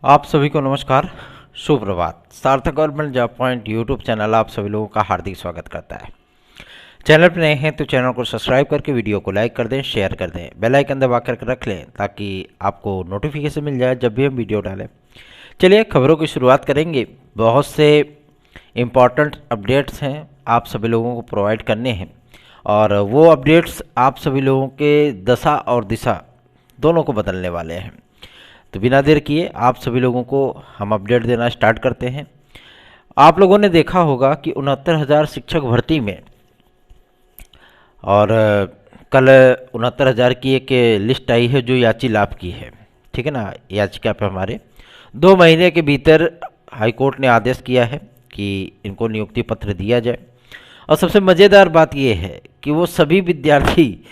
आप सभी को नमस्कार, सुप्रभात। सार्थक government job point YouTube channel आप सभी लोगों का हार्दिक स्वागत करता है। चैनल पर नए हैं तो चैनल को सब्सक्राइब करके वीडियो को लाइक कर दें, शेयर कर दें, बेल आइकन दबा कर रख लें ताकि आपको नोटिफिकेशन मिल जाए जब भी हम वीडियो डालें। चलिए खबरों की शुरुआत करेंगे। बहुत से इम्पॉर्टेंट अपडेट्स हैं आप सभी लोगों को प्रोवाइड करने हैं और वो अपडेट्स आप सभी लोगों के दशा और दिशा दोनों को बदलने वाले हैं। तो बिना देर किए आप सभी लोगों को हम अपडेट देना स्टार्ट करते हैं। आप लोगों ने देखा होगा कि 69,000 शिक्षक भर्ती में और कल 69,000 की एक लिस्ट आई है जो याची लाभ की है, ठीक है ना। याचिका पे हमारे 2 महीने के भीतर हाईकोर्ट ने आदेश किया है कि इनको नियुक्ति पत्र दिया जाए। और सबसे मज़ेदार बात यह है कि वो सभी विद्यार्थी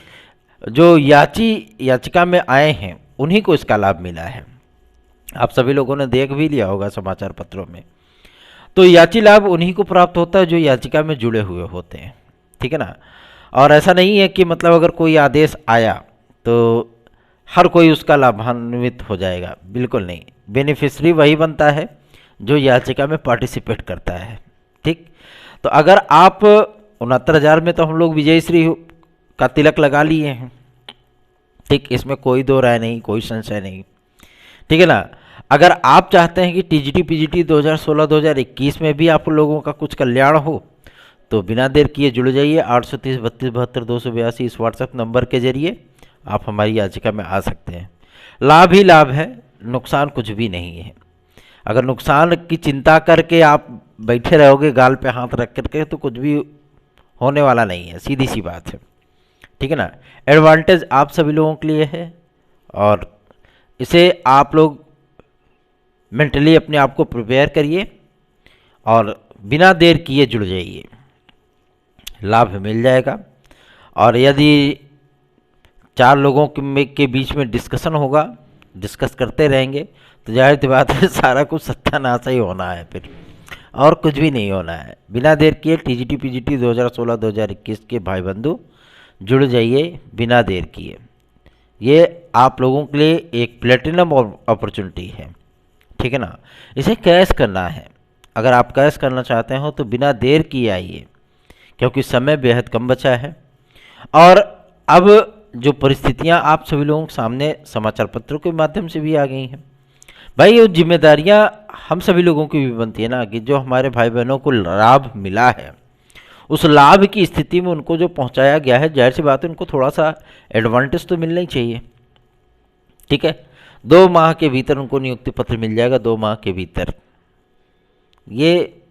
जो याचिका में आए हैं उन्हीं को इसका लाभ मिला है। आप सभी लोगों ने देख भी लिया होगा समाचार पत्रों में। तो याची लाभ उन्हीं को प्राप्त होता है जो याचिका में जुड़े हुए होते हैं, ठीक है ना। और ऐसा नहीं है कि मतलब अगर कोई आदेश आया तो हर कोई उसका लाभान्वित हो जाएगा, बिल्कुल नहीं। बेनिफिशरी वही बनता है जो याचिका में पार्टिसिपेट करता है, ठीक। तो अगर आप 69,000 में तो हम लोग विजयश्री का तिलक लगा लिए हैं, ठीक। इसमें कोई दो राय नहीं, कोई संशय नहीं, ठीक है ना। अगर आप चाहते हैं कि टीजीटी पीजीटी 2016-2021 में भी आप लोगों का कुछ कल्याण हो तो बिना देर किए जुड़ जाइए 830-32-72-282 इस व्हाट्सएप नंबर के जरिए आप हमारी याचिका में आ सकते हैं। लाभ ही लाभ है, नुकसान कुछ भी नहीं है। अगर नुकसान की चिंता करके आप बैठे रहोगे गाल पे हाथ रख करके तो कुछ भी होने वाला नहीं है, सीधी सी बात है, ठीक है ना। एडवांटेज आप सभी लोगों के लिए है और इसे आप लोग मेंटली अपने आप को प्रिपेयर करिए और बिना देर किए जुड़ जाइए, लाभ मिल जाएगा। और यदि 4 लोगों के बीच में डिस्कशन होगा, डिस्कस करते रहेंगे तो जाहिर सी बात है सारा कुछ सत्यानाश ही होना है, फिर और कुछ भी नहीं होना है। बिना देर किए टीजीटी पीजीटी 2016-2021 के भाई बंधु जुड़ जाइए बिना देर किए। ये आप लोगों के लिए एक प्लेटिनम अपॉर्चुनिटी है, ठीक है ना। इसे कैश करना है। अगर आप कैश करना चाहते हो तो बिना देर किए आइए क्योंकि समय बेहद कम बचा है। और अब जो परिस्थितियां आप सभी लोगों के सामने समाचार पत्रों के माध्यम से भी आ गई हैं, भाई वो जिम्मेदारियां हम सभी लोगों की भी बनती है ना कि जो हमारे भाई बहनों को लाभ मिला है उस लाभ की स्थिति में उनको जो पहुंचाया गया है, जाहिर सी बात है उनको थोड़ा सा एडवांटेज तो मिलना ही चाहिए, ठीक है। 2 माह के भीतर उनको नियुक्ति पत्र मिल जाएगा, 2 माह के भीतर। ये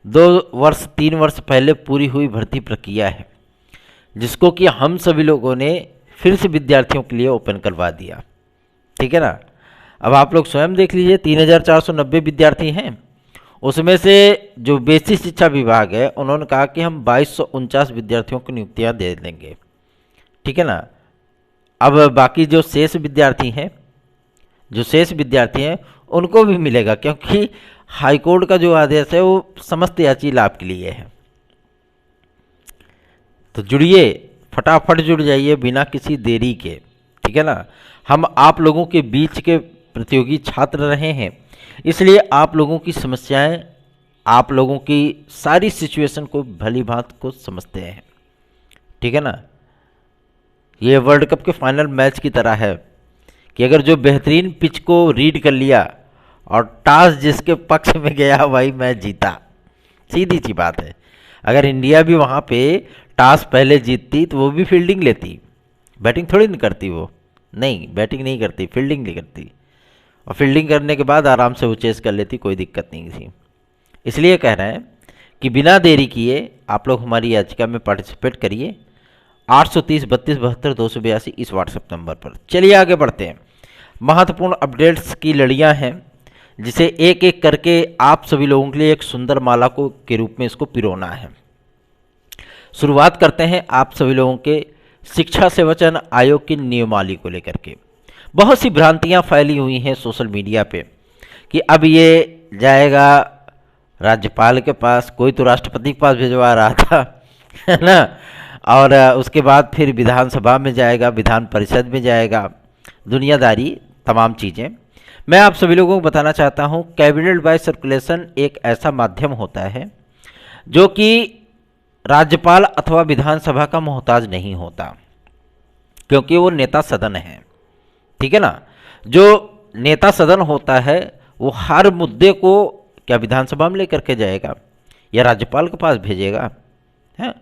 2 वर्ष 3 वर्ष पहले पूरी हुई भर्ती प्रक्रिया है जिसको कि हम सभी लोगों ने फिर से विद्यार्थियों के लिए ओपन करवा दिया, ठीक है ना। अब आप लोग स्वयं देख लीजिए 3,490 विद्यार्थी हैं, उसमें से जो बेसिक शिक्षा विभाग है उन्होंने कहा कि हम 2,249 विद्यार्थियों को नियुक्तियां दे देंगे, ठीक है ना। अब बाकी जो शेष विद्यार्थी हैं उनको भी मिलेगा क्योंकि हाईकोर्ट का जो आदेश है वो समस्त याची लाभ के लिए है। तो जुड़िए, फटाफट जुड़ जाइए बिना किसी देरी के, ठीक है ना। हम आप लोगों के बीच के प्रतियोगी छात्र रहे हैं, इसलिए आप लोगों की समस्याएं, आप लोगों की सारी सिचुएशन को भली भांति को समझते हैं, ठीक है ना। ये वर्ल्ड कप के फाइनल मैच की तरह है कि अगर जो बेहतरीन पिच को रीड कर लिया और टॉस जिसके पक्ष में गया वही मैच जीता, सीधी सी बात है। अगर इंडिया भी वहाँ पे टॉस पहले जीतती तो वो भी फील्डिंग लेती, बैटिंग थोड़ी नहीं करती, वो नहीं बैटिंग नहीं करती, फील्डिंग नहीं करती, और फील्डिंग करने के बाद आराम से वो चेस कर लेती, कोई दिक्कत नहीं थी। इसलिए कह रहे हैं कि बिना देरी किए आप लोग हमारी याचिका में पार्टिसिपेट करिए 830-32-72-282 इस व्हाट्सएप नंबर पर। चलिए आगे बढ़ते हैं। महत्वपूर्ण अपडेट्स की लड़ियां हैं जिसे एक एक करके आप सभी लोगों के लिए एक सुंदर माला को के रूप में इसको पिरोना है। शुरुआत करते हैं आप सभी लोगों के शिक्षा सेवचयन आयोग की नियमावली को लेकर के। बहुत सी भ्रांतियां फैली हुई हैं सोशल मीडिया पे कि अब ये जाएगा राज्यपाल के पास, कोई तो राष्ट्रपति के पास भिजवा रहा था, है ना, और उसके बाद फिर विधानसभा में जाएगा, विधान परिषद में जाएगा, दुनियादारी तमाम चीज़ें। मैं आप सभी लोगों को बताना चाहता हूं, कैबिनेट बाय सर्कुलेशन एक ऐसा माध्यम होता है जो कि राज्यपाल अथवा विधानसभा का मोहताज नहीं होता, क्योंकि वो नेता सदन है। ठीक है ना। जो नेता सदन होता है वो हर मुद्दे को क्या विधानसभा में लेकर के जाएगा या राज्यपाल के पास भेजेगा, है?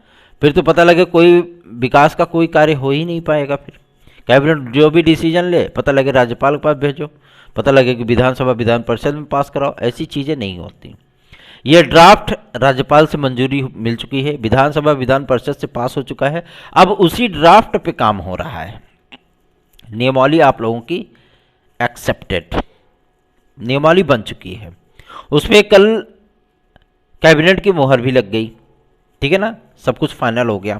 फिर तो पता लगे कोई विकास का कोई कार्य हो ही नहीं पाएगा। फिर कैबिनेट जो भी डिसीजन ले, पता लगे राज्यपाल के पास भेजो, पता लगे कि विधानसभा विधान परिषद में पास कराओ। ऐसी चीज़ें नहीं होती। ये ड्राफ्ट राज्यपाल से मंजूरी मिल चुकी है, विधानसभा विधान परिषद से पास हो चुका है, अब उसी ड्राफ्ट पे काम हो रहा है। नियमावली आप लोगों की एक्सेप्टेड, नियमावली बन चुकी है, उस पर कल कैबिनेट की मोहर भी लग गई। ठीक है ना, सब कुछ फाइनल हो गया।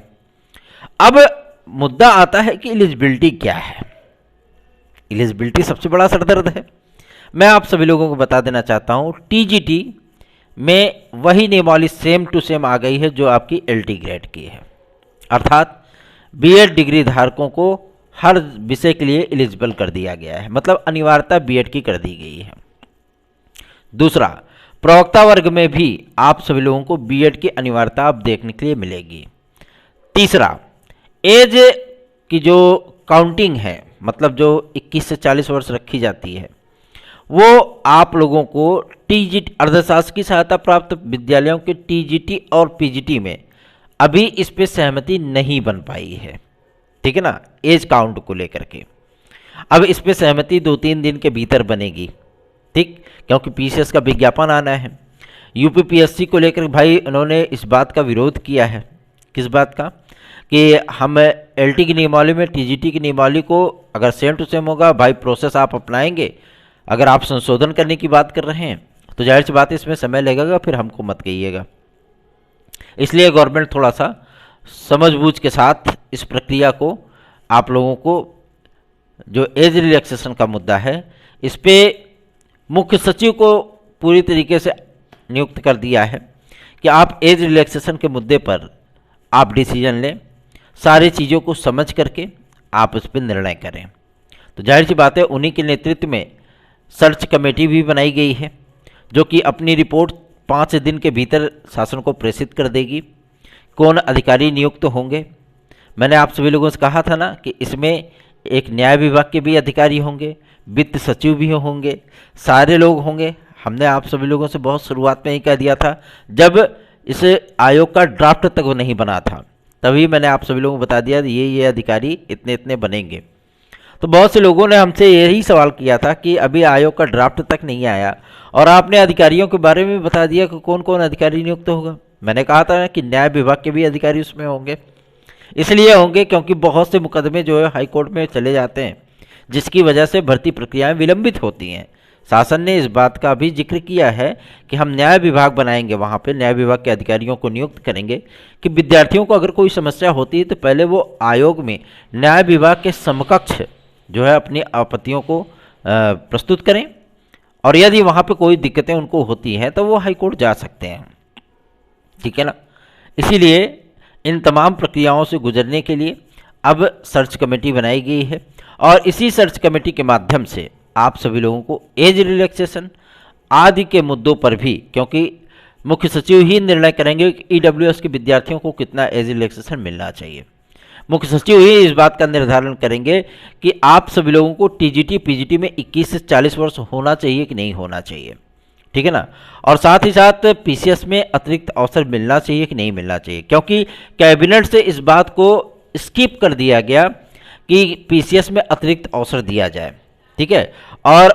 अब मुद्दा आता है कि एलिजिबिलिटी क्या है। एलिजिबिलिटी सबसे बड़ा सरदर्द है। मैं आप सभी लोगों को बता देना चाहता हूं, टीजीटी में वही नियमावली सेम टू सेम आ गई है जो आपकी एलटी ग्रेड की है, अर्थात बीएड डिग्री धारकों को हर विषय के लिए एलिजिबल कर दिया गया है, मतलब अनिवार्यता बीएड की कर दी गई है। दूसरा, प्रवक्ता वर्ग में भी आप सभी लोगों को बीएड की अनिवार्यता अब देखने के लिए मिलेगी। तीसरा, एज की जो काउंटिंग है, मतलब जो 21 से 40 वर्ष रखी जाती है, वो आप लोगों को टीजीटी अर्धशासकीय सहायता प्राप्त विद्यालयों के टीजीटी और पीजीटी में अभी इस पे सहमति नहीं बन पाई है। ठीक है ना, एज काउंट को लेकर के अब इस पे सहमति 2-3 दिन के भीतर बनेगी। ठीक, क्योंकि पीसीएस का विज्ञापन आना है। यूपीपीएससी को लेकर भाई उन्होंने इस बात का विरोध किया है। किस बात का? कि हम एलटी की नियमावली में टीजीटी की नियमावली को अगर सेम टू सेम होगा, भाई प्रोसेस आप अपनाएंगे, अगर आप संशोधन करने की बात कर रहे हैं तो जाहिर सी बात है इसमें समय लगेगा, फिर हमको मत कहिएगा। इसलिए गवर्नमेंट थोड़ा सा समझबूझ के साथ इस प्रक्रिया को, आप लोगों को जो एज रिलैक्सेशन का मुद्दा है, इस पे मुख्य सचिव को पूरी तरीके से नियुक्त कर दिया है कि आप एज रिलैक्सेशन के मुद्दे पर आप डिसीजन लें, सारी चीज़ों को समझ करके आप इस पर निर्णय करें। तो जाहिर सी बात है उन्हीं के नेतृत्व में सर्च कमेटी भी बनाई गई है, जो कि अपनी रिपोर्ट 5 दिन के भीतर शासन को प्रेषित कर देगी। कौन अधिकारी नियुक्त होंगे? मैंने आप सभी लोगों से कहा था ना कि इसमें एक न्याय विभाग के भी अधिकारी होंगे, वित्त सचिव भी होंगे, सारे लोग होंगे। हमने आप सभी लोगों से बहुत शुरुआत में ही कह दिया था, जब इस आयोग का ड्राफ्ट तक नहीं बना था, तभी मैंने आप सभी लोगों को बता दिया ये अधिकारी इतने इतने बनेंगे। तो बहुत से लोगों ने हमसे यही सवाल किया था कि अभी आयोग का ड्राफ्ट तक नहीं आया और आपने अधिकारियों के बारे में बता दिया कि कौन कौन अधिकारी नियुक्त होगा। मैंने कहा था कि न्याय विभाग के भी अधिकारी उसमें होंगे। इसलिए होंगे क्योंकि बहुत से मुकदमे जो है हाई कोर्ट में चले जाते हैं, जिसकी वजह से भर्ती प्रक्रियाएं विलंबित होती हैं। शासन ने इस बात का भी जिक्र किया है कि हम न्याय विभाग बनाएंगे, वहाँ पे न्याय विभाग के अधिकारियों को नियुक्त करेंगे कि विद्यार्थियों को अगर कोई समस्या होती है तो पहले वो आयोग में न्याय विभाग के समकक्ष जो है अपनी आपत्तियों को प्रस्तुत करें, और यदि वहाँ पे कोई दिक्कतें उनको होती हैं तो वो हाई कोर्ट जा सकते हैं। ठीक है ना। इसीलिए इन तमाम प्रक्रियाओं से गुजरने के लिए अब सर्च कमेटी बनाई गई है, और इसी सर्च कमेटी के माध्यम से आप सभी लोगों को एज रिलैक्सेशन आदि के मुद्दों पर भी, क्योंकि मुख्य सचिव ही निर्णय करेंगे कि ईडब्ल्यूएस के विद्यार्थियों को कितना एज रिलैक्सेशन मिलना चाहिए। मुख्य सचिव ही इस बात का निर्धारण करेंगे कि आप सभी लोगों को टीजीटी पीजीटी में 21 से 40 वर्ष होना चाहिए कि नहीं होना चाहिए। ठीक है ना। और साथ ही साथ पीसीएस में अतिरिक्त अवसर मिलना चाहिए कि नहीं मिलना चाहिए, क्योंकि कैबिनेट से इस बात को स्किप कर दिया गया कि पीसीएस में अतिरिक्त अवसर दिया जाए। ठीक है। और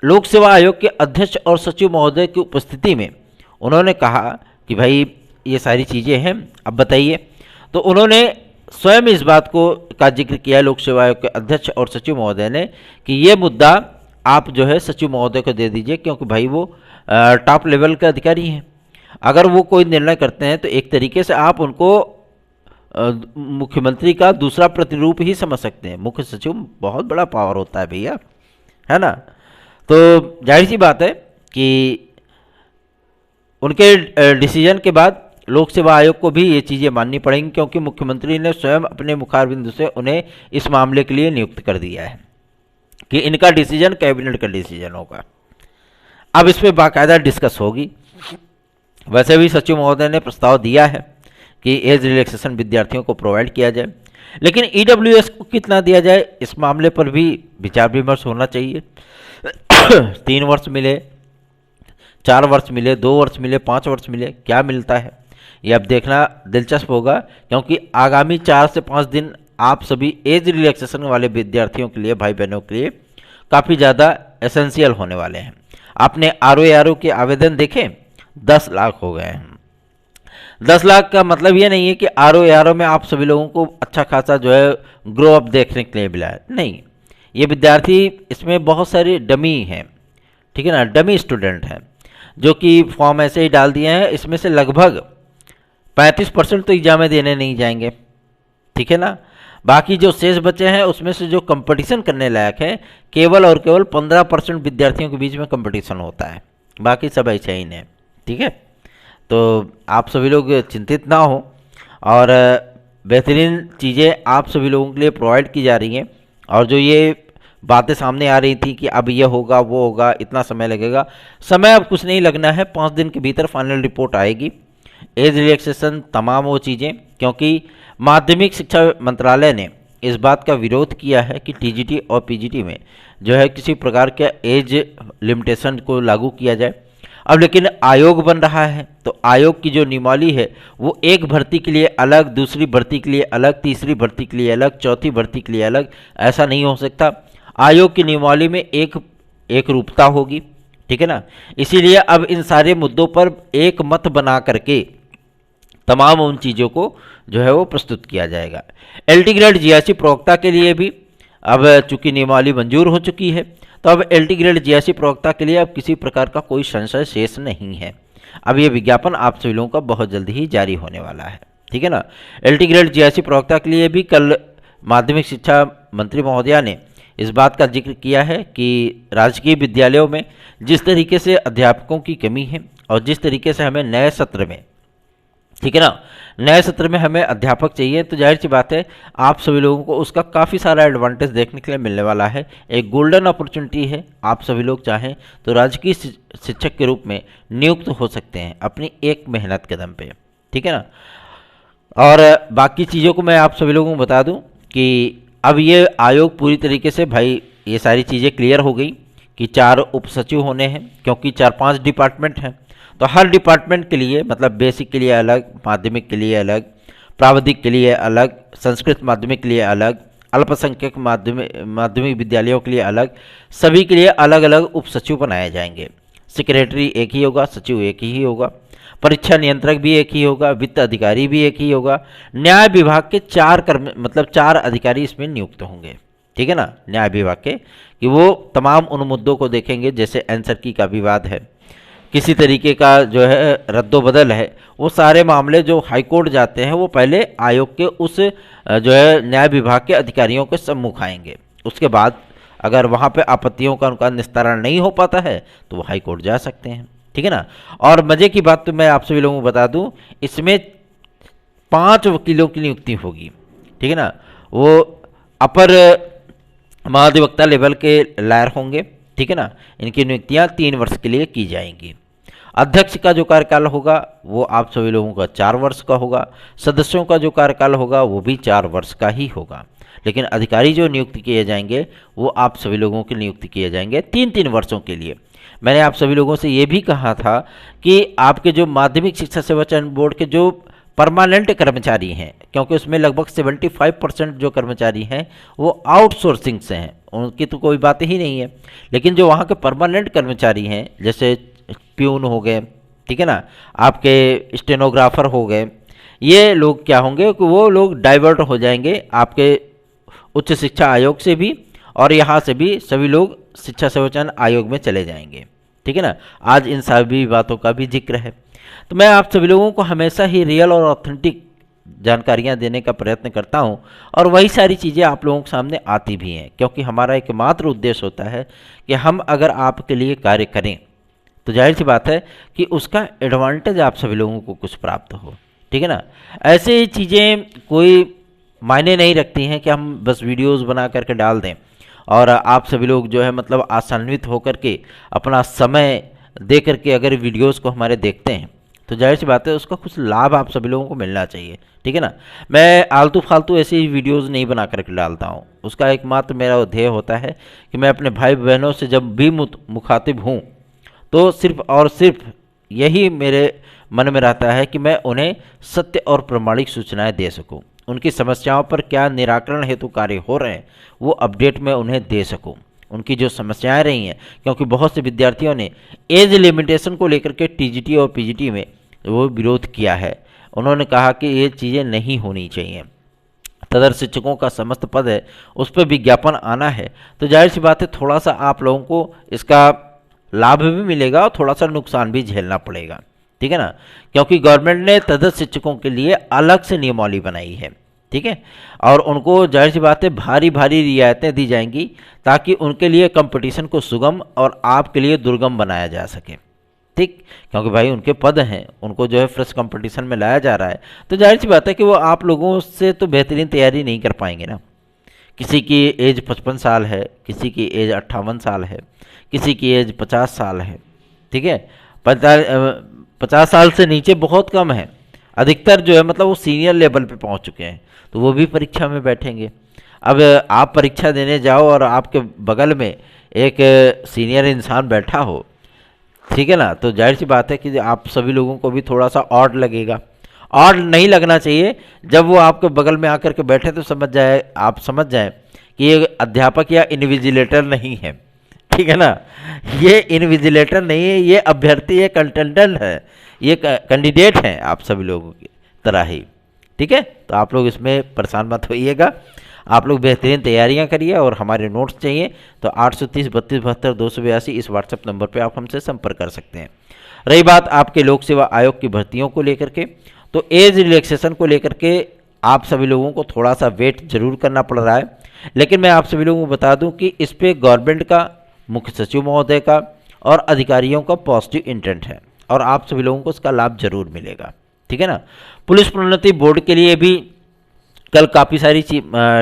लोक सेवा आयोग के अध्यक्ष और सचिव महोदय की उपस्थिति में उन्होंने कहा कि भाई ये सारी चीज़ें हैं, अब बताइए। तो उन्होंने स्वयं इस बात को का जिक्र किया लोक सेवा आयोग के अध्यक्ष और सचिव महोदय ने कि ये मुद्दा आप जो है सचिव महोदय को दे दीजिए, क्योंकि भाई वो टॉप लेवल के अधिकारी हैं। अगर वो कोई निर्णय करते हैं तो एक तरीके से आप उनको मुख्यमंत्री का दूसरा प्रतिरूप ही समझ सकते हैं। मुख्य सचिव बहुत बड़ा पावर होता है भैया, है ना। तो जाहिर सी बात है कि उनके डिसीजन के बाद लोक सेवा आयोग को भी ये चीज़ें माननी पड़ेंगी, क्योंकि मुख्यमंत्री ने स्वयं अपने मुखारबिंदु से उन्हें इस मामले के लिए नियुक्त कर दिया है। कि इनका डिसीजन कैबिनेट का डिसीजन होगा। अब इस पर बाकायदा डिस्कस होगी। वैसे भी सचिव महोदय ने प्रस्ताव दिया है कि एज रिलैक्सेशन विद्यार्थियों को प्रोवाइड किया जाए, लेकिन ईडब्ल्यूएस को कितना दिया जाए इस मामले पर भी विचार विमर्श होना चाहिए। 3 वर्ष मिले, 4 वर्ष मिले, 2 वर्ष मिले, 5 वर्ष मिले, क्या मिलता है ये अब देखना दिलचस्प होगा, क्योंकि आगामी 4 से 5 दिन आप सभी एज रिलैक्सेशन वाले विद्यार्थियों के लिए, भाई बहनों के लिए काफ़ी ज़्यादा एसेंशियल होने वाले हैं। आपने आरओ के आवेदन देखे, 10 लाख हो गए हैं। 10 लाख का मतलब ये नहीं है कि आरओ में आप सभी लोगों को अच्छा खासा जो है ग्रो अप देखने के लिए मिला है, नहीं। ये विद्यार्थी, इसमें बहुत सारे डमी हैं, ठीक है ना, डमी स्टूडेंट हैं जो कि फॉर्म ऐसे ही डाल दिए हैं। इसमें से लगभग 35% तो एग्जामें देने नहीं जाएंगे, ठीक है ना। बाकी जो शेष बचे हैं उसमें से जो कंपटीशन करने लायक है, केवल और केवल 15% विद्यार्थियों के बीच में कंपटीशन होता है, बाकी सब ऐसे ही हैं, ठीक है। तो आप सभी लोग चिंतित ना हो, और बेहतरीन चीज़ें आप सभी लोगों के लिए प्रोवाइड की जा रही हैं। और जो ये बातें सामने आ रही थी कि अब ये होगा, वो होगा, इतना समय लगेगा, समय अब कुछ नहीं लगना है। 5 दिन के भीतर फाइनल रिपोर्ट आएगी। एज रिलैक्सेशन, तमाम वो चीज़ें, क्योंकि माध्यमिक शिक्षा मंत्रालय ने इस बात का विरोध किया है कि टीजीटी और पीजीटी में जो है किसी प्रकार के एज लिमिटेशन को लागू किया जाए। अब लेकिन आयोग बन रहा है, तो आयोग की जो नियमावली है वो एक भर्ती के लिए अलग, दूसरी भर्ती के लिए अलग, तीसरी भर्ती के लिए अलग, चौथी भर्ती के लिए अलग, ऐसा नहीं हो सकता। आयोग की नियमावली में एक रूपता होगी, ठीक है ना। इसीलिए अब इन सारे मुद्दों पर एक मत बना करके तमाम उन चीज़ों को जो है वो प्रस्तुत किया जाएगा। एलटी ग्रेड जीआईसी प्रवक्ता के लिए भी अब चूंकि नियमावली मंजूर हो चुकी है, तो अब एलटी ग्रेड जीआईसी प्रवक्ता के लिए अब किसी प्रकार का कोई संशय शेष नहीं है। अब ये विज्ञापन आप सभी लोगों का बहुत जल्द ही जारी होने वाला है, ठीक है ना। एलटी ग्रेड जीआईसी प्रवक्ता के लिए भी कल माध्यमिक शिक्षा मंत्री महोदया ने इस बात का जिक्र किया है कि राजकीय विद्यालयों में जिस तरीके से अध्यापकों की कमी है और जिस तरीके से हमें नए सत्र में, ठीक है ना, नए सत्र में हमें अध्यापक चाहिए, तो जाहिर सी बात है आप सभी लोगों को उसका काफ़ी सारा एडवांटेज देखने के लिए मिलने वाला है। एक गोल्डन अपॉर्चुनिटी है, आप सभी लोग चाहें तो राजकीय शिक्षक के रूप में नियुक्त हो सकते हैं अपनी एक मेहनत के दम पे, ठीक है ना। और बाकी चीज़ों को मैं आप सभी लोगों को बता दूं कि अब ये आयोग पूरी तरीके से, भाई ये सारी चीज़ें क्लियर हो गई कि 4 उप सचिव होने हैं, क्योंकि 4-5 डिपार्टमेंट हैं, तो हर डिपार्टमेंट के लिए, मतलब बेसिक के लिए अलग, माध्यमिक के लिए अलग, प्राविधिक के लिए अलग, संस्कृत माध्यमिक के लिए अलग, अल्पसंख्यक माध्यमिक विद्यालयों के लिए अलग, सभी के लिए अलग अलग उप सचिव बनाए जाएंगे। सेक्रेटरी एक ही होगा, सचिव एक ही होगा, परीक्षा नियंत्रक भी एक ही होगा, वित्त अधिकारी भी एक ही होगा। न्याय विभाग के 4 अधिकारी इसमें नियुक्त होंगे, ठीक है ना, न्याय विभाग के, कि वो तमाम उन मुद्दों को देखेंगे, जैसे एंसर की का विवाद है, किसी तरीके का जो है रद्दोबदल है, वो सारे मामले जो हाईकोर्ट जाते हैं वो पहले आयोग के उस जो है न्याय विभाग के अधिकारियों के सम्मुख आएंगे। उसके बाद अगर वहाँ पे आपत्तियों का उनका निस्तारण नहीं हो पाता है तो वो हाईकोर्ट जा सकते हैं, ठीक है ना। और मज़े की बात तो मैं आप सभी लोगों को बता दूं, इसमें 5 वकीलों की नियुक्ति होगी, ठीक है ना। वो अपर महाधिवक्ता लेवल के लायर होंगे, ठीक है ना। इनकी नियुक्तियां 3 वर्ष के लिए की जाएंगी। अध्यक्ष का जो कार्यकाल होगा वो आप सभी लोगों का 4 वर्ष का होगा। सदस्यों का जो कार्यकाल होगा वो भी 4 वर्ष का ही होगा। लेकिन अधिकारी जो नियुक्त किए जाएंगे वो आप सभी लोगों के नियुक्त किए जाएंगे 3-3 वर्षों के लिए। मैंने आप सभी लोगों से ये भी कहा था कि आपके जो माध्यमिक शिक्षा सेवा चयन बोर्ड के जो परमानेंट कर्मचारी हैं, क्योंकि उसमें लगभग 75% जो कर्मचारी हैं वो आउटसोर्सिंग से हैं, उनकी तो कोई बात ही नहीं है। लेकिन जो वहाँ के परमानेंट कर्मचारी हैं, जैसे प्यून हो गए, ठीक है ना, आपके स्टेनोग्राफर हो गए, ये लोग क्या होंगे कि वो लोग डाइवर्ट हो जाएंगे आपके उच्च शिक्षा आयोग से भी, और यहाँ से भी सभी लोग शिक्षा सेवा चयन आयोग में चले जाएंगे, ठीक है ना। आज इन सभी बातों का भी जिक्र है। तो मैं आप सभी लोगों को हमेशा ही रियल और ऑथेंटिक जानकारियां देने का प्रयत्न करता हूं, और वही सारी चीज़ें आप लोगों के सामने आती भी हैं, क्योंकि हमारा एकमात्र उद्देश्य होता है कि हम अगर आपके लिए कार्य करें तो जाहिर सी बात है कि उसका एडवांटेज आप सभी लोगों को कुछ प्राप्त हो, ठीक है ना। ऐसे ही चीज़ें कोई मायने नहीं रखती हैं कि हम बस वीडियोस बना करके डाल दें और आप सभी लोग जो है मतलब आसान्वित होकर के अपना समय दे करके अगर वीडियोस को हमारे देखते हैं तो जाहिर सी बात है उसका कुछ लाभ आप सभी लोगों को मिलना चाहिए, ठीक है ना। मैं आलतू फालतू ऐसी वीडियोस नहीं बना करके डालता हूँ, उसका एकमात्र मेरा ध्येय होता है कि मैं अपने भाई बहनों से जब भी मुखातिब हूँ तो सिर्फ और सिर्फ यही मेरे मन में रहता है कि मैं उन्हें सत्य और प्रामाणिक सूचनाएं दे सकूं, उनकी समस्याओं पर क्या निराकरण हेतु कार्य हो रहे हैं वो अपडेट मैं उन्हें दे सकूं, उनकी जो समस्याएं रही हैं, क्योंकि बहुत से विद्यार्थियों ने एज लिमिटेशन को लेकर के टीजीटी और पीजीटी में वो विरोध किया है। उन्होंने कहा कि ये चीज़ें नहीं होनी चाहिए, तदर शिक्षकों का समस्त पद है उस पर विज्ञापन आना है, तो जाहिर सी बात है थोड़ा सा आप लोगों को इसका लाभ भी मिलेगा और थोड़ा सा नुकसान भी झेलना पड़ेगा, ठीक है ना, क्योंकि गवर्नमेंट ने तदर्थ शिक्षकों के लिए अलग से नियमावली बनाई है, ठीक है, और उनको जाहिर सी बात है भारी भारी रियायतें दी जाएंगी ताकि उनके लिए कंपटीशन को सुगम और आपके लिए दुर्गम बनाया जा सके, ठीक, क्योंकि भाई उनके पद हैं, उनको जो है फ्रेश कंपटीशन में लाया जा रहा है, तो जाहिर सी बात है कि वो आप लोगों से तो बेहतरीन तैयारी नहीं कर पाएंगे ना। किसी की एज 55 साल है, किसी की एज 58 साल है, किसी की एज 50 साल है, ठीक है, 50 साल से नीचे बहुत कम है, अधिकतर जो है मतलब वो सीनियर लेवल पे पहुंच चुके हैं, तो वो भी परीक्षा में बैठेंगे। अब आप परीक्षा देने जाओ और आपके बगल में एक सीनियर इंसान बैठा हो, ठीक है ना, तो जाहिर सी बात है कि आप सभी लोगों को भी थोड़ा सा ऑड लगेगा। ऑड नहीं लगना चाहिए, जब वो आपके बगल में आकर के बैठे तो आप समझ जाए कि ये अध्यापक या इन्विजिलेटर नहीं है, ठीक है ना, ये इन्विजिलेटर नहीं है, ये अभ्यर्थी है, कंटेंडेंट है, ये कैंडिडेट हैं आप सभी लोगों की तरह ही, ठीक है। तो आप लोग इसमें परेशान मत होइएगा, आप लोग बेहतरीन तैयारियां करिए और हमारे नोट्स चाहिए तो 830 32 72 282 इस व्हाट्सएप नंबर पे आप हमसे संपर्क कर सकते हैं। रही बात आपके लोक सेवा आयोग की भर्तियों को लेकर के, तो एज रिलैक्सेशन को लेकर के आप सभी लोगों को थोड़ा सा वेट जरूर करना पड़ रहा है, लेकिन मैं आप सभी लोगों को बता दूं कि इस पर गवर्नमेंट का, मुख्य सचिव महोदय का और अधिकारियों का पॉजिटिव इंटेंट है और आप सभी लोगों को इसका लाभ जरूर मिलेगा, ठीक है ना। पुलिस प्रोन्नति बोर्ड के लिए भी कल काफ़ी सारी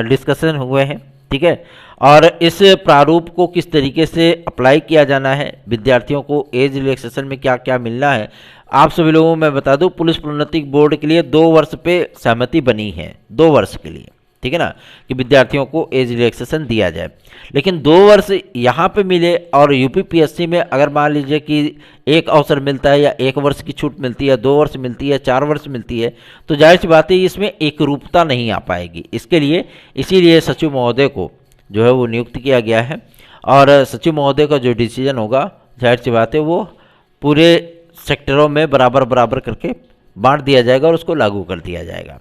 डिस्कशन हुए हैं, ठीक है, और इस प्रारूप को किस तरीके से अप्लाई किया जाना है, विद्यार्थियों को एज रिलैक्सेशन में क्या क्या मिलना है, आप सभी लोगों को मैं बता दूं पुलिस प्रोन्नति बोर्ड के लिए 2 वर्ष पे सहमति बनी है, 2 वर्ष के लिए, ठीक है ना, कि विद्यार्थियों को एज रिलैक्सेशन दिया जाए, लेकिन 2 वर्ष यहाँ पे मिले और यूपीपीएससी में अगर मान लीजिए कि एक अवसर मिलता है या 1 वर्ष की छूट मिलती है, 2 वर्ष मिलती है, 4 वर्ष मिलती है, तो जाहिर सी बात है इसमें एक रूपता नहीं आ पाएगी। इसके लिए इसीलिए सचिव महोदय को जो है वो नियुक्त किया गया है और सचिव महोदय का जो डिसीजन होगा जाहिर सी बात है वो पूरे सेक्टरों में बराबर बराबर करके बांट दिया जाएगा और उसको लागू कर दिया जाएगा।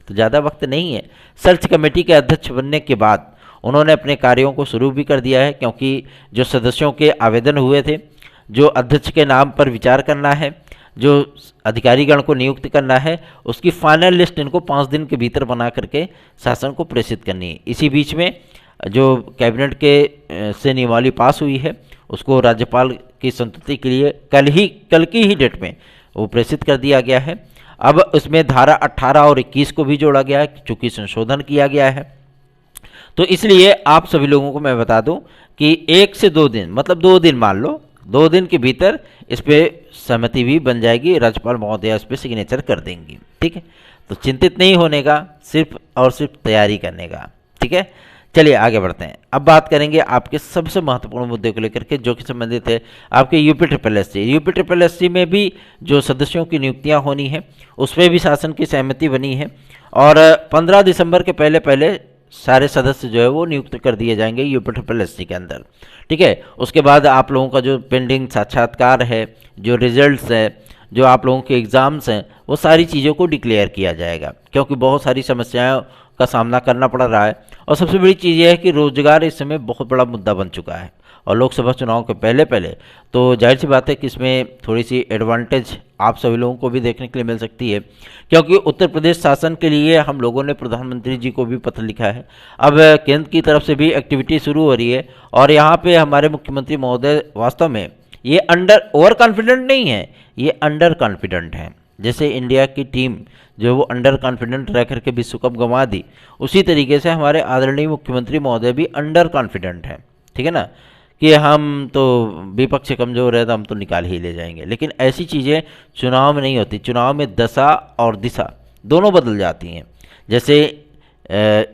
तो ज़्यादा वक्त नहीं है। सर्च कमेटी के अध्यक्ष बनने के बाद उन्होंने अपने कार्यों को शुरू भी कर दिया है, क्योंकि जो सदस्यों के आवेदन हुए थे, जो अध्यक्ष के नाम पर विचार करना है, जो अधिकारीगण को नियुक्त करना है, उसकी फाइनल लिस्ट इनको 5 दिन के भीतर बना करके शासन को प्रेषित करनी है। इसी बीच में जो कैबिनेट के से नियमावली पास हुई है उसको राज्यपाल की संतुष्टि के लिए कल की ही डेट में वो प्रेषित कर दिया गया है। अब उसमें धारा 18 और 21 को भी जोड़ा गया है, चूँकि संशोधन किया गया है, तो इसलिए आप सभी लोगों को मैं बता दूं कि 1 से 2 दिन, मतलब 2 दिन मान लो, 2 दिन के भीतर इस पर सहमति भी बन जाएगी, राज्यपाल महोदया इस पर सिग्नेचर कर देंगी, ठीक है। तो चिंतित नहीं होने का, सिर्फ और सिर्फ तैयारी करने का, ठीक है। चलिए आगे बढ़ते हैं। अब बात करेंगे आपके सबसे महत्वपूर्ण मुद्दे को लेकर के, जो कि संबंधित है आपके यूपी में भी जो सदस्यों की नियुक्तियां होनी है उस पर भी शासन की सहमति बनी है और 15 दिसंबर के पहले पहले सारे सदस्य जो है वो नियुक्त कर दिए जाएंगे यूपी के अंदर, ठीक है। उसके बाद आप लोगों का जो पेंडिंग साक्षात्कार है, जो रिजल्ट्स है, जो आप लोगों के एग्ज़ाम्स हैं, वो सारी चीज़ों को डिक्लेयर किया जाएगा, क्योंकि बहुत सारी समस्याओं का सामना करना पड़ रहा है। और सबसे बड़ी चीज़ यह है कि रोजगार इस समय बहुत बड़ा मुद्दा बन चुका है और लोकसभा चुनाव के पहले पहले तो जाहिर सी बात है कि इसमें थोड़ी सी एडवांटेज आप सभी लोगों को भी देखने के लिए मिल सकती है, क्योंकि उत्तर प्रदेश शासन के लिए हम लोगों ने प्रधानमंत्री जी को भी पत्र लिखा है। अब केंद्र की तरफ से भी एक्टिविटी शुरू हो रही है और यहाँ पे हमारे मुख्यमंत्री महोदय वास्तव में ये ओवर कॉन्फिडेंट नहीं है, ये अंडर कॉन्फिडेंट हैं। जैसे इंडिया की टीम जो है वो अंडर कॉन्फिडेंट रह करके विश्व कप गंवा दी, उसी तरीके से हमारे आदरणीय मुख्यमंत्री महोदय भी अंडर कॉन्फिडेंट हैं, ठीक है ना, कि हम तो विपक्ष कमज़ोर है तो हम तो निकाल ही ले जाएंगे। लेकिन ऐसी चीज़ें चुनाव में नहीं होती। चुनाव में दशा और दिशा दोनों बदल जाती हैं। जैसे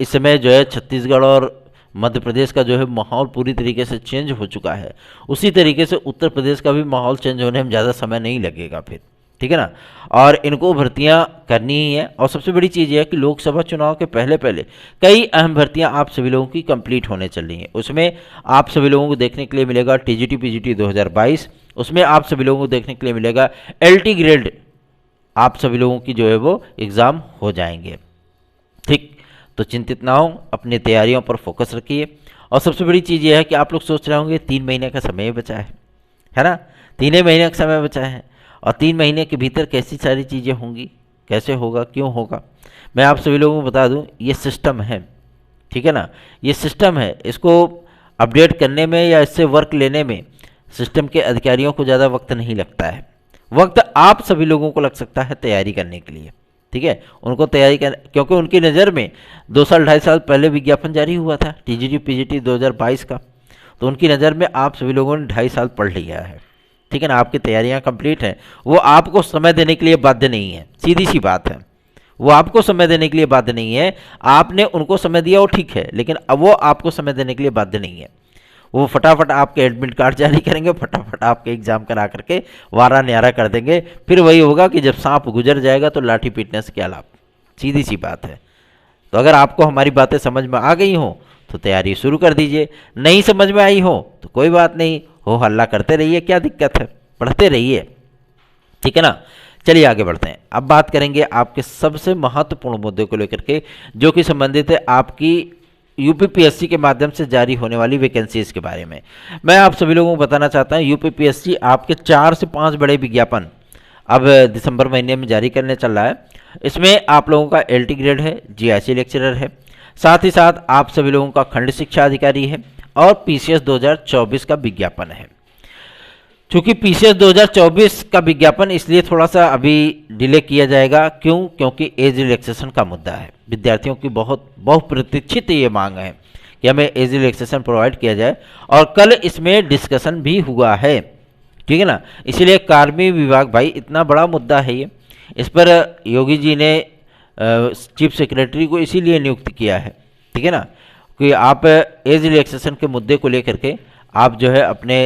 इस समय जो है छत्तीसगढ़ और मध्य प्रदेश का जो है माहौल पूरी तरीके से चेंज हो चुका है, उसी तरीके से उत्तर प्रदेश का भी माहौल चेंज होने में ज़्यादा समय नहीं लगेगा फिर, ठीक है ना। और इनको भर्तियां करनी ही है। और सबसे बड़ी चीज़ यह है कि लोकसभा चुनाव के पहले पहले कई अहम भर्तियां आप सभी लोगों की कंप्लीट होने चल रही हैं। उसमें आप सभी लोगों को देखने के लिए मिलेगा टीजीटी पीजीटी 2022, उसमें आप सभी लोगों को देखने के लिए मिलेगा एलटी ग्रेड, आप सभी लोगों की जो है वो एग्ज़ाम हो जाएंगे, ठीक। तो चिंतित ना हो, अपनी तैयारियों पर फोकस रखिए। और सबसे बड़ी चीज़ यह है कि आप लोग सोच रहे होंगे 3 महीने का समय बचा है ना, 3 ही महीने का समय बचा है, और 3 महीने के भीतर कैसी सारी चीज़ें होंगी, कैसे होगा, क्यों होगा। मैं आप सभी लोगों को बता दूं, ये सिस्टम है, ठीक है ना, ये सिस्टम है। इसको अपडेट करने में या इससे वर्क लेने में सिस्टम के अधिकारियों को ज़्यादा वक्त नहीं लगता है। वक्त आप सभी लोगों को लग सकता है तैयारी करने के लिए, ठीक है। उनको तैयारी कर, क्योंकि उनकी नज़र में 2 साल 2.5 साल पहले विज्ञापन जारी हुआ था टीजीटी पीजीटी 2022 का, तो उनकी नज़र में आप सभी लोगों ने 2.5 साल पढ़ लिया है, ठीक है ना। आपकी तैयारियां कंप्लीट हैं, वो आपको समय देने के लिए बाध्य नहीं है, सीधी सी बात है। वो आपको समय देने के लिए बाध्य नहीं है, आपने उनको समय दिया वो ठीक है, लेकिन अब वो आपको समय देने के लिए बाध्य नहीं है। वो फटाफट आपके एडमिट कार्ड जारी करेंगे, फटाफट आपके एग्जाम करा करके वारा न्यारा कर देंगे। फिर वही होगा कि जब सांप गुजर जाएगा तो लाठी पीटने से क्या लाभ, सीधी सी बात है। तो अगर आपको हमारी बातें समझ में आ गई हों तो तैयारी शुरू कर दीजिए, नहीं समझ में आई हो तो कोई बात नहीं, हो हल्ला करते रहिए, क्या दिक्कत है, पढ़ते रहिए, ठीक है ना। चलिए आगे बढ़ते हैं। अब बात करेंगे आपके सबसे महत्वपूर्ण मुद्दे को लेकर के, जो कि संबंधित है आपकी यूपीपीएससी के माध्यम से जारी होने वाली वैकेंसीज के बारे में। मैं आप सभी लोगों को बताना चाहता हूं, यूपीपीएससी आपके 4 से 5 बड़े विज्ञापन अब दिसंबर महीने में जारी करने चल रहा है। इसमें आप लोगों का एलटी ग्रेड है, जीआईसी लेक्चरर है, साथ ही साथ आप सभी लोगों का खंड शिक्षा अधिकारी है, और पीसीएस 2024 का विज्ञापन है। चूंकि पीसीएस 2024 का विज्ञापन इसलिए थोड़ा सा अभी डिले किया जाएगा, क्यों, क्योंकि एज रिलैक्सेशन का मुद्दा है। विद्यार्थियों की बहुत बहुप्रतीक्षित ये मांग है कि हमें एज रिलैक्सेशन प्रोवाइड किया जाए, और कल इसमें डिस्कशन भी हुआ है, ठीक है ना। इसीलिए कार्मिक विभाग, भाई इतना बड़ा मुद्दा है ये, इस पर योगी जी ने चीफ सेक्रेटरी को इसीलिए नियुक्त किया है, ठीक है ना, कि आप एज रिलैक्सेशन के मुद्दे को लेकर के आप जो है अपने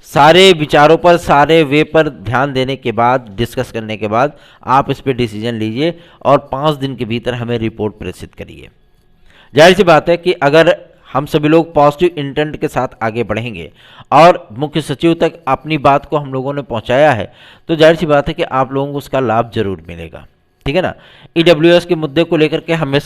सारे विचारों पर, सारे वे पर ध्यान देने के बाद, डिस्कस करने के बाद आप इस पर डिसीजन लीजिए और 5 दिन के भीतर हमें रिपोर्ट प्रेषित करिए। जाहिर सी बात है कि अगर हम सभी लोग पॉजिटिव इंटेंट के साथ आगे बढ़ेंगे और मुख्य सचिव तक अपनी बात को हम लोगों ने पहुंचाया है, तो जाहिर सी बात है कि आप लोगों को उसका लाभ जरूर मिलेगा, ठीक है ना। ईडब्ल्यूएस के मुद्दे को लेकर के हमें